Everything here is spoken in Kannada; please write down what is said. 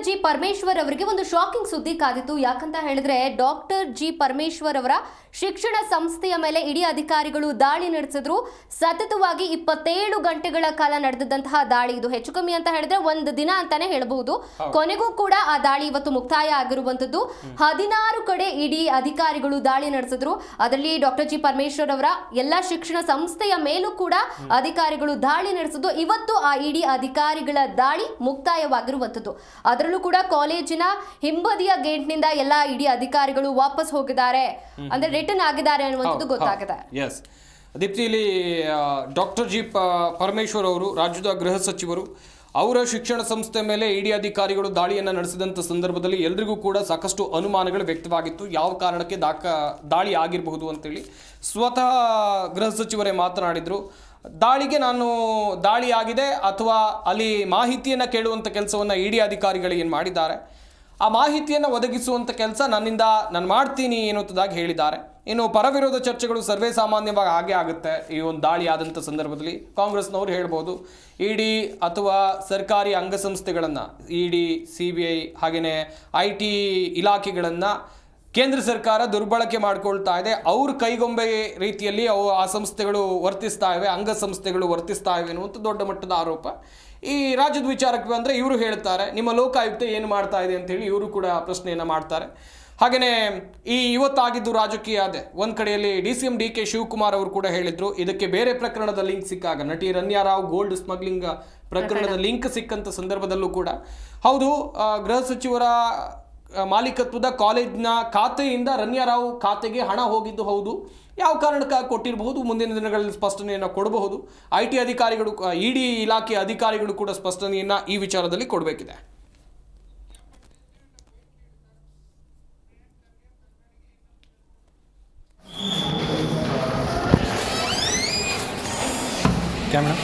ಜಿ ಪರಮೇಶ್ವರ್ ಅವರಿಗೆ ಒಂದು ಶಾಕಿಂಗ್ ಸುದ್ದಿ ಕಾದಿತ್ತು. ಯಾಕಂತ ಹೇಳಿದ್ರೆ ಡಾಕ್ಟರ್ ಜಿ ಪರಮೇಶ್ವರ್ ಅವರ ಶಿಕ್ಷಣ ಸಂಸ್ಥೆಯ ಮೇಲೆ ಇಡೀ ಅಧಿಕಾರಿಗಳು ದಾಳಿ ನಡೆಸಿದ್ರು. ಸತತವಾಗಿ 27 ಗಂಟೆಗಳ ಕಾಲ ನಡೆದಂತಹ ದಾಳಿ ಇದು. ಹೆಚ್ಚು ಕಮ್ಮಿ ಅಂತ ಹೇಳಿದ್ರೆ ಒಂದು ದಿನ ಅಂತಾನೆ ಹೇಳಬಹುದು. ಕೊನೆಗೂ ಕೂಡ ಆ ದಾಳಿ ಇವತ್ತು ಮುಕ್ತಾಯ ಆಗಿರುವಂತದ್ದು. 16 ಕಡೆ ಇಡೀ ಅಧಿಕಾರಿಗಳು ದಾಳಿ ನಡೆಸಿದ್ರು. ಅದರಲ್ಲಿ ಡಾಕ್ಟರ್ ಜಿ ಪರಮೇಶ್ವರ್ ಅವರ ಎಲ್ಲಾ ಶಿಕ್ಷಣ ಸಂಸ್ಥೆಯ ಮೇಲೂ ಕೂಡ ಅಧಿಕಾರಿಗಳು ದಾಳಿ ನಡೆಸಿದ್ದು. ಇವತ್ತು ಆ ಇಡೀ ಅಧಿಕಾರಿಗಳ ದಾಳಿ ಮುಕ್ತಾಯವಾಗಿರುವಂತದ್ದು. ಅದರಲ್ಲೂ ಕೂಡ ಕಾಲೇಜಿನ ಹಿಂಬದಿಯ ಗೇಟ್ನಿಂದ ಎಲ್ಲ ಇಡೀ ಅಧಿಕಾರಿಗಳು ವಾಪಸ್ ಹೋಗಿದ್ದಾರೆ, ಅಂದ್ರೆ ರಿಟರ್ನ್ ಆಗಿದ್ದಾರೆ ಅನ್ನುವಂಥದ್ದು ಗೊತ್ತಾಗಿದೆ. ದೀಪ್ತಿ, ಇಲ್ಲಿ ಡಾಕ್ಟರ್ ಜಿ ಪರಮೇಶ್ವರ್ ಅವರು ರಾಜ್ಯದ ಗೃಹ ಸಚಿವರು, ಅವರ ಶಿಕ್ಷಣ ಸಂಸ್ಥೆ ಮೇಲೆ ಇಡಿ ಅಧಿಕಾರಿಗಳು ದಾಳಿಯನ್ನು ನಡೆಸಿದಂಥ ಸಂದರ್ಭದಲ್ಲಿ ಎಲ್ರಿಗೂ ಕೂಡ ಸಾಕಷ್ಟು ಅನುಮಾನಗಳು ವ್ಯಕ್ತವಾಗಿತ್ತು. ಯಾವ ಕಾರಣಕ್ಕೆ ದಾಳಿ ಆಗಿರಬಹುದು ಅಂತೇಳಿ ಸ್ವತಃ ಗೃಹ ಸಚಿವರೇ ಮಾತನಾಡಿದರು. ದಾಳಿ ಆಗಿದೆ ಅಥವಾ ಅಲ್ಲಿ ಮಾಹಿತಿಯನ್ನು ಕೇಳುವಂಥ ಕೆಲಸವನ್ನು ಇಡಿ ಅಧಿಕಾರಿಗಳು ಏನು ಮಾಡಿದ್ದಾರೆ, ಆ ಮಾಹಿತಿಯನ್ನು ಒದಗಿಸುವಂಥ ಕೆಲಸ ನಾನು ಮಾಡ್ತೀನಿ ಎನ್ನುವುದಾಗಿ ಹೇಳಿದ್ದಾರೆ. ಇನ್ನು ಪರವಿರೋಧ ಚರ್ಚೆಗಳು ಸರ್ವೇ ಸಾಮಾನ್ಯವಾಗಿ ಹಾಗೆ ಆಗುತ್ತೆ. ಈ ಒಂದು ದಾಳಿ ಆದಂಥ ಸಂದರ್ಭದಲ್ಲಿ ಕಾಂಗ್ರೆಸ್ನವರು ಹೇಳ್ಬೋದು, ಇಡಿ ಅಥವಾ ಸರ್ಕಾರಿ ಅಂಗಸಂಸ್ಥೆಗಳನ್ನು, ಇಡಿ, CBI ಹಾಗೆಯೇ IT ಇಲಾಖೆಗಳನ್ನು ಕೇಂದ್ರ ಸರ್ಕಾರ ದುರ್ಬಳಕೆ ಮಾಡ್ಕೊಳ್ತಾ ಇದೆ. ಅವ್ರ ಕೈಗೊಂಬೆ ರೀತಿಯಲ್ಲಿ ಆ ಸಂಸ್ಥೆಗಳು ವರ್ತಿಸ್ತಾ ಇವೆ, ಅಂಗಸಂಸ್ಥೆಗಳು ವರ್ತಿಸ್ತಾ ಇವೆ ಅನ್ನುವಂಥ ದೊಡ್ಡ ಮಟ್ಟದ ಆರೋಪ. ಈ ರಾಜ್ಯದ ವಿಚಾರಕ್ಕೆ ಬಂದರೆ ಇವರು ಹೇಳ್ತಾರೆ, ನಿಮ್ಮ ಲೋಕಾಯುಕ್ತ ಏನು ಮಾಡ್ತಾ ಇದೆ ಅಂತೇಳಿ ಇವರು ಕೂಡ ಪ್ರಶ್ನೆಯನ್ನು ಮಾಡ್ತಾರೆ. ಹಾಗೆಯೇ ಇವತ್ತಾಗಿದ್ದು ರಾಜಕೀಯ ಅದೇ. ಒಂದು ಕಡೆಯಲ್ಲಿ DCM DK ಶಿವಕುಮಾರ್ ಅವರು ಕೂಡ ಹೇಳಿದ್ರು, ಇದಕ್ಕೆ ಬೇರೆ ಪ್ರಕರಣದ ಲಿಂಕ್ ಸಿಕ್ಕಾಗ, ನಟಿ ರನ್ಯಾ ರಾವ್ ಗೋಲ್ಡ್ ಸ್ಮಗ್ಲಿಂಗ್ ಪ್ರಕರಣದ ಲಿಂಕ್ ಸಿಕ್ಕಂಥ ಸಂದರ್ಭದಲ್ಲೂ ಕೂಡ ಹೌದು, ಗೃಹ ಸಚಿವರ ಮಾಲೀಕತ್ವದ ಕಾಲೇಜ್ನ ಖಾತೆಯಿಂದ ರನ್ಯಾ ರಾವ್ ಖಾತೆಗೆ ಹಣ ಹೋಗಿದ್ದು ಹೌದು. ಯಾವ ಕಾರಣಕ್ಕಾಗಿ ಕೊಟ್ಟಿರಬಹುದು, ಮುಂದಿನ ದಿನಗಳಲ್ಲಿ ಸ್ಪಷ್ಟನೆಯನ್ನು ಕೊಡಬಹುದು. IT ಅಧಿಕಾರಿಗಳು, ಇಡಿ ಇಲಾಖೆ ಅಧಿಕಾರಿಗಳು ಕೂಡ ಸ್ಪಷ್ಟನೆಯನ್ನು ಈ ವಿಚಾರದಲ್ಲಿ ಕೊಡಬೇಕಿದೆ. ಕ್ಯಾಮ್ರಾ